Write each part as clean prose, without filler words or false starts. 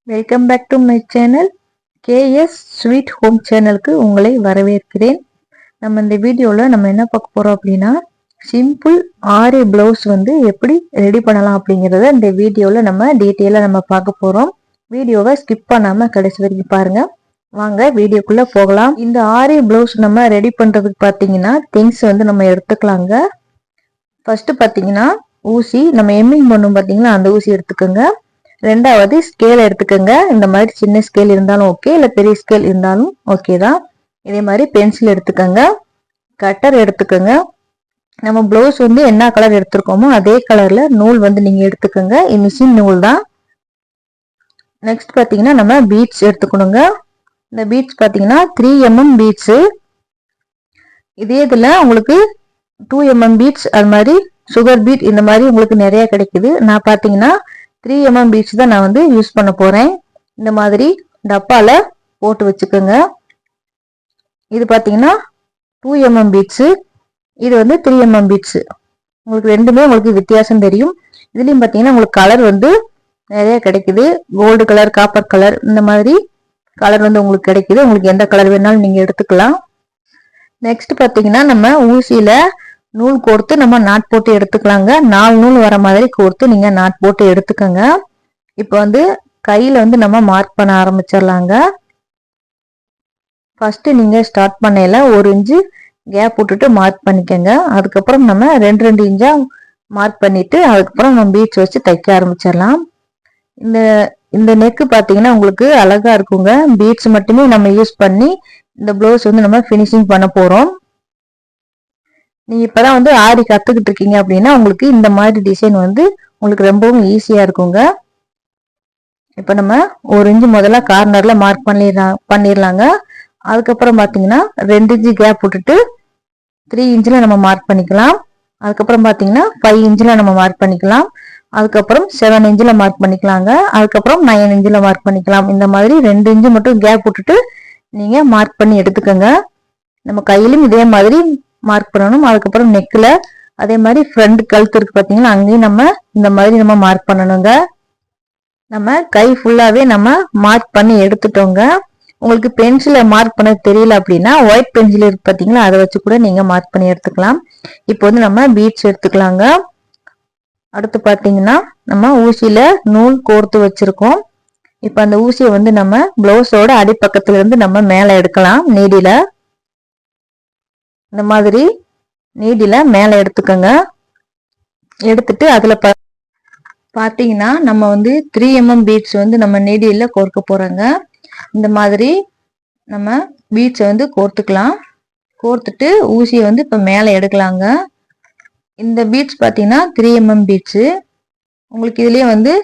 Welcome back to my channel KS sweet home சேனலுக்கு உங்களை வரவேற்கிறேன். நம்ம இந்த வீடியோவில் நம்ம என்ன பார்க்க போகிறோம் அப்படின்னா, சிம்பிள் ஆரி ப்ளவுஸ் வந்து எப்படி ரெடி பண்ணலாம் அப்படிங்கிறத இந்த வீடியோவில் நம்ம டீட்டெயிலாக நம்ம பார்க்க போகிறோம். வீடியோவை ஸ்கிப் பண்ணாமல் கடைசி வரைக்கும் பாருங்கள். வாங்க வீடியோக்குள்ளே போகலாம். இந்த ஆரி ப்ளவுஸ் நம்ம ரெடி பண்ணுறதுக்கு பார்த்தீங்கன்னா திங்ஸ் வந்து நம்ம எடுத்துக்கலாங்க. ஃபஸ்ட்டு பார்த்தீங்கன்னா ஊசி, நம்ம எம்மிங் பண்ணும் பார்த்தீங்கன்னா அந்த ஊசி எடுத்துக்கோங்க. ரெண்டாவது ஸ்கேல் எடுத்துக்கோங்க. இந்த மாதிரி சின்ன ஸ்கேல் இருந்தாலும் ஓகே, இல்லை பெரிய ஸ்கேல் இருந்தாலும் ஓகே தான். இதே மாதிரி பென்சில் எடுத்துக்கோங்க, கட்டர் எடுத்துக்கோங்க. நம்ம ப்ளவுஸ் வந்து என்ன கலர் எடுத்துருக்கோமோ அதே கலர்ல நூல் வந்து நீங்க எடுத்துக்கோங்க. மிஷின் நூல் தான். நெக்ஸ்ட் பார்த்தீங்கன்னா நம்ம பீட்ஸ் எடுத்துக்கணுங்க. இந்த பீட்ஸ் பார்த்தீங்கன்னா 3mm பீட்ஸு. இதே இதில் உங்களுக்கு 2mm பீட்ஸ், அது மாதிரி சுகர் பீட், இந்த மாதிரி உங்களுக்கு நிறைய கிடைக்குது. நான் பார்த்தீங்கன்னா 3mm பீட்ஸ் தான் நான் வந்து யூஸ் பண்ண போறேன். இந்த மாதிரி டப்பால போட்டு வச்சுக்கோங்க. இது பார்த்தீங்கன்னா 2mm பீட்ஸு, இது வந்து 3mm பீட்ஸு. உங்களுக்கு ரெண்டுமே உங்களுக்கு வித்தியாசம் தெரியும். இதுலயும் பார்த்தீங்கன்னா உங்களுக்கு கலர் வந்து நிறைய கிடைக்குது. கோல்டு கலர், காப்பர் கலர், இந்த மாதிரி கலர் வந்து உங்களுக்கு கிடைக்குது. உங்களுக்கு எந்த கலர் வேணாலும் நீங்க எடுத்துக்கலாம். நெக்ஸ்ட் பார்த்தீங்கன்னா நம்ம ஊசியில நூல் கோர்த்து நம்ம நாட் போட்டு எடுத்துக்கலாங்க. 4 நூல் வர மாதிரி கோர்த்து நீங்க நாட் போட்டு எடுத்துக்கோங்க. இப்போ வந்து கையில வந்து நம்ம மார்க் பண்ண ஆரம்பிச்சிடலாங்க. ஃபர்ஸ்ட் நீங்க ஸ்டார்ட் பண்ணையில 1 இன்ச்சு கேப் விட்டுட்டு மார்க் பண்ணிக்கோங்க. அதுக்கப்புறம் நம்ம 2 இன்ச்சா மார்க் பண்ணிட்டு அதுக்கப்புறம் நம்ம பீட்ஸ் வச்சு தைக்க ஆரம்பிச்சிடலாம். இந்த நெக்கு பார்த்தீங்கன்னா உங்களுக்கு அழகா இருக்குங்க. பீட்ஸ் மட்டுமே நம்ம யூஸ் பண்ணி இந்த ப்ளவுஸ் வந்து நம்ம ஃபினிஷிங் பண்ண போறோம். நீங்க இப்பதான் வந்து ஆரி கத்துக்கிட்டு இருக்கீங்க அப்படின்னா உங்களுக்கு இந்த மாதிரி டிசைன் வந்து உங்களுக்கு ரொம்பவும் ஈஸியா இருக்குங்க. இப்ப நம்ம 1 இன்ச்சு முதல்ல கார்னர்ல மார்க் பண்ணிடலாங்க. அதுக்கப்புறம் பாத்தீங்கன்னா 2 இன்ச்சு கேப் விட்டுட்டு 3 இன்ச்ல நம்ம மார்க் பண்ணிக்கலாம். அதுக்கப்புறம் பாத்தீங்கன்னா 5 இன்ச்ல நம்ம மார்க் பண்ணிக்கலாம். அதுக்கப்புறம் 7 இன்ச்ல மார்க் பண்ணிக்கலாங்க. அதுக்கப்புறம் 9 இன்ச்ல மார்க் பண்ணிக்கலாம். இந்த மாதிரி 2 இன்ச்சு மட்டும் கேப் விட்டுட்டு நீங்க மார்க் பண்ணி எடுத்துக்கோங்க. நம்ம கையிலும் இதே மாதிரி மார்க் பண்ணணும். அதுக்கப்புறம் நெக்ல அதே மாதிரி ஃப்ரண்ட் கழுத்து இருக்கு பாத்தீங்கன்னா, அங்கேயும் நம்ம இந்த மாதிரி நம்ம மார்க் பண்ணணுங்க. நம்ம கை ஃபுல்லாவே நம்ம மார்க் பண்ணி எடுத்துட்டோங்க. உங்களுக்கு பென்சில மார்க் பண்ண தெரியல அப்படின்னா ஒயிட் பென்சில் இருக்கு பாத்தீங்களா, அதை வச்சு கூட நீங்க மார்க் பண்ணி எடுத்துக்கலாம். இப்போ வந்து நம்ம பீட்ஸ் எடுத்துக்கலாங்க. அடுத்து பாத்தீங்கன்னா நம்ம ஊசியில நூல் கோர்த்து வச்சிருக்கோம். இப்ப அந்த ஊசியை வந்து நம்ம பிளவுஸோட அடிப்பக்கத்துல இருந்து நம்ம மேல எடுக்கலாம். நீடில இந்த மாதிரி நீடில மேல எடுத்துக்கோங்க. எடுத்துட்டு அதுல பாத்தீங்கன்னா நம்ம வந்து 3mm பீட்ஸ் வந்து நம்ம நீடில கோர்க்க போறோங்க. இந்த மாதிரி நம்ம பீட்ஸை வந்து கோர்த்துக்கலாம். கோர்த்துட்டு ஊசியை வந்து இப்ப மேல எடுக்கலாங்க. இந்த பீட்ஸ் பாத்தீங்கன்னா 3mm பீட்ஸ். உங்களுக்கு இதுலயே வந்து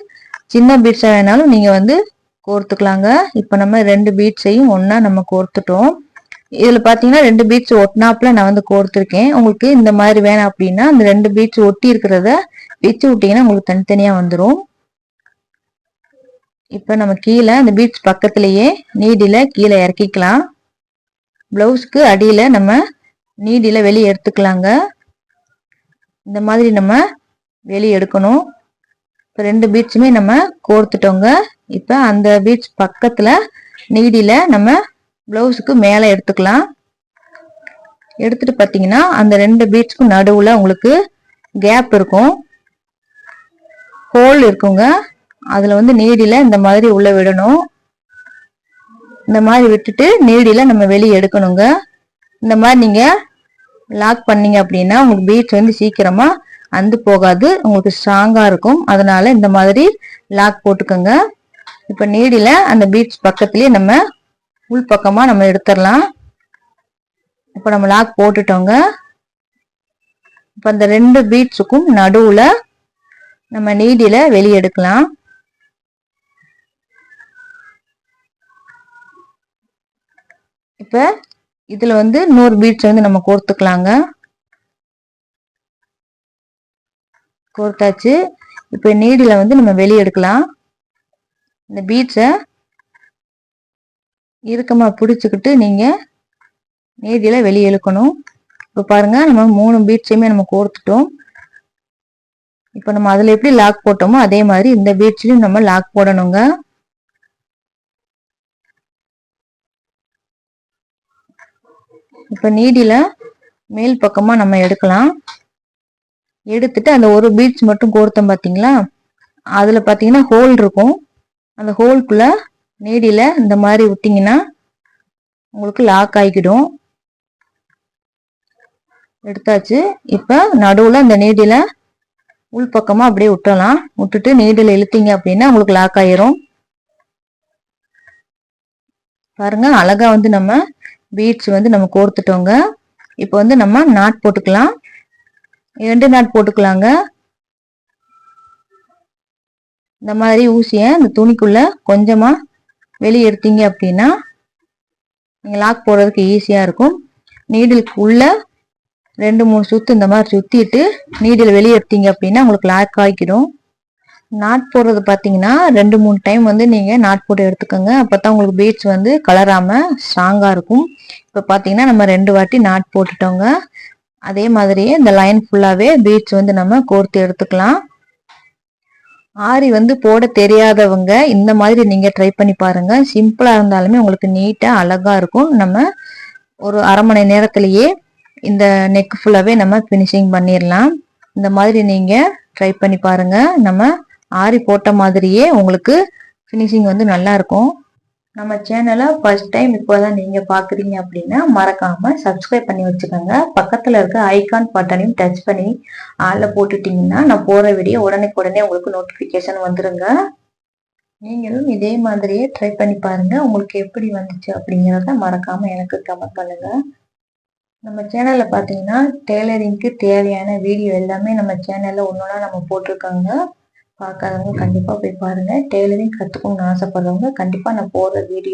சின்ன பீட்ஸா வேணாலும் நீங்க வந்து கோர்த்துக்கலாங்க. இப்ப நம்ம 2 பீட்ஸையும் ஒன்னா நம்ம கோர்த்துட்டோம். இதுல பாத்தீங்கன்னா 2 பீட்ஸ் ஒட்டினாப்புல நான் வந்து கோர்த்துருக்கேன். உங்களுக்கு இந்த மாதிரி வேணாம் அப்படின்னா அந்த 2 பீட்ஸ் ஒட்டி இருக்கிறத வச்சு விட்டீங்கன்னா உங்களுக்கு தனித்தனியா வந்துடும். இப்ப நம்ம கீழே அந்த பீட்ஸ் பக்கத்திலேயே நீடில கீழே இறக்கிக்கலாம். பிளவுஸ்க்கு அடியில நம்ம நீடில வெளியே எடுத்துக்கலாங்க. இந்த மாதிரி நம்ம வெளியே எடுக்கணும். இப்ப 2 பீட்ஸுமே நம்ம கோர்த்துட்டோங்க. இப்ப அந்த பீட்ஸ் பக்கத்துல நீடில நம்ம பிளவுஸுக்கு மேல எடுத்துக்கலாம். எடுத்துட்டு பாத்தீங்கன்னா அந்த 2 பீட்ஸ்க்கும் நடுவுல உங்களுக்கு கேப் இருக்கும், ஹோல் இருக்குங்க. அதுல வந்து நீடில இந்த மாதிரி உள்ள விடணும். இந்த மாதிரி விட்டுட்டு நீடில நம்ம வெளியே எடுக்கணுங்க. இந்த மாதிரி நீங்க லாக் பண்ணீங்க அப்படின்னா உங்களுக்கு பீட்ஸ் வந்து சீக்கிரமா அந்து போகாது, உங்களுக்கு ஸ்ட்ராங்கா இருக்கும். அதனால இந்த மாதிரி லாக் போட்டுக்கோங்க. இப்ப நீடில அந்த பீட்ஸ் பக்கத்திலேயே நம்ம உள் பக்கமா நம்ம எடுத்துடலாம். இப்ப நம்ம லாக் போட்டுட்டோங்க. இப்ப அந்த 2 பீட்ஸுக்கும் நடுவுல நம்ம நீடில வெளியே எடுக்கலாம். இப்ப இதுல வந்து 100 பீட்ஸ் வந்து நம்ம கோர்த்துக்கலாங்க. கோர்த்தாச்சு. இப்ப நீடில வந்து நம்ம வெளியே எடுக்கலாம். இந்த பீட்ஸை இறுக்கமா பிடிச்சுக்கிட்டு நீங்க நீடில வெளியே இழுக்கணும். இப்ப பாருங்க நம்ம 3 பீட்ஸையுமே நம்ம கோர்த்துட்டோம். இப்ப நம்ம அதுல எப்படி லாக் போட்டோமோ அதே மாதிரி இந்த பீட்ஸ்லயும் நம்ம லாக் போடணுங்க. இப்போ நீடில மேல் பக்கமா நம்ம எடுக்கலாம். எடுத்துட்டு அந்த ஒரு பீட்ஸ் மட்டும் கோர்த்தோம் பாத்தீங்களா, அதுல பாத்தீங்கன்னா ஹோல் இருக்கும். அந்த ஹோல்குள்ள நீடில இந்த மாதிரி விட்டீங்கன்னா உங்களுக்கு லாக் ஆகிடும். எடுத்தாச்சு. இப்ப நடுவுல இந்த நீடில உள் பக்கமா அப்படியே விட்டலாம். விட்டுட்டு நீடில இழுத்தீங்க அப்படின்னா உங்களுக்கு லாக் ஆயிரும். பாருங்க, அழகா வந்து நம்ம பீட்ஸ் வந்து நம்ம கோர்த்துட்டோங்க. இப்போ வந்து நம்ம நாட் போட்டுக்கலாம். 2 நாட் போட்டுக்கலாங்க. இந்த மாதிரி ஊசிய இந்த துணிக்குள்ள கொஞ்சமா வெளியே எடுத்தீங்க அப்படின்னா நீங்க லாக் போடுறதுக்கு ஈஸியா இருக்கும். நீடிலுக்கு உள்ள 2-3 சுத்து இந்த மாதிரி சுத்திட்டு நீடில் வெளியே எடுத்தீங்க அப்படின்னா உங்களுக்கு லாக் ஆகிடும். நாட் போடுறது பாத்தீங்கன்னா 2-3 டைம் வந்து நீங்க நாட் போட்டு எடுத்துக்கோங்க. அப்பதான் உங்களுக்கு பீட்ஸ் வந்து கலராம ஸ்ட்ராங்கா இருக்கும். இப்ப பாத்தீங்கன்னா நம்ம 2 வாட்டி நாட் போட்டுட்டோங்க. அதே மாதிரியே இந்த லைன் ஃபுல்லாவே பீட்ஸ் வந்து நம்ம கோர்த்து எடுத்துக்கலாம். ஆரி வந்து போட தெரியாதவங்க இந்த மாதிரி நீங்க ட்ரை பண்ணி பாருங்க. சிம்பிளா இருந்தாலுமே உங்களுக்கு நீட்டா அழகா இருக்கும். நம்ம ஒரு அரை மணி நேரத்திலேயே இந்த நெக் ஃபுல்லாவே நம்ம பினிஷிங் பண்ணிடலாம். இந்த மாதிரி நீங்க ட்ரை பண்ணி பாருங்க. நம்ம ஆரி போட்ட மாதிரியே உங்களுக்கு பினிஷிங் வந்து நல்லா இருக்கும். நம்ம சேனலை ஃபர்ஸ்ட் டைம் இப்போதான் நீங்க பாக்குறீங்க அப்படின்னா மறக்காம சப்ஸ்கிரைப் பண்ணி வச்சுக்கோங்க. பக்கத்துல இருக்க ஐகான் பட்டனையும் டச் பண்ணி ஆள்ல போட்டுட்டீங்கன்னா நான் போற வீடியோ உடனே உங்களுக்கு நோட்டிபிகேஷன் வந்துருங்க. நீங்களும் இதே மாதிரியே ட்ரை பண்ணி பாருங்க. உங்களுக்கு எப்படி வந்துச்சு அப்படிங்கிறத மறக்காம எனக்கு கமெண்ட் பண்ணுங்க. நம்ம சேனல்ல பாத்தீங்கன்னா டெய்லரிங்க்கு தேவையான வீடியோ எல்லாமே நம்ம சேனல்ல ஒன்னொன்னா நம்ம போட்டிருக்காங்க. பார்க்காதவங்க கண்டிப்பா போய் பாருங்க. டெய்லரிங் கத்துக்கணும்னு ஆசைப்படுறவங்க கண்டிப்பா நான் போடுற வீடியோ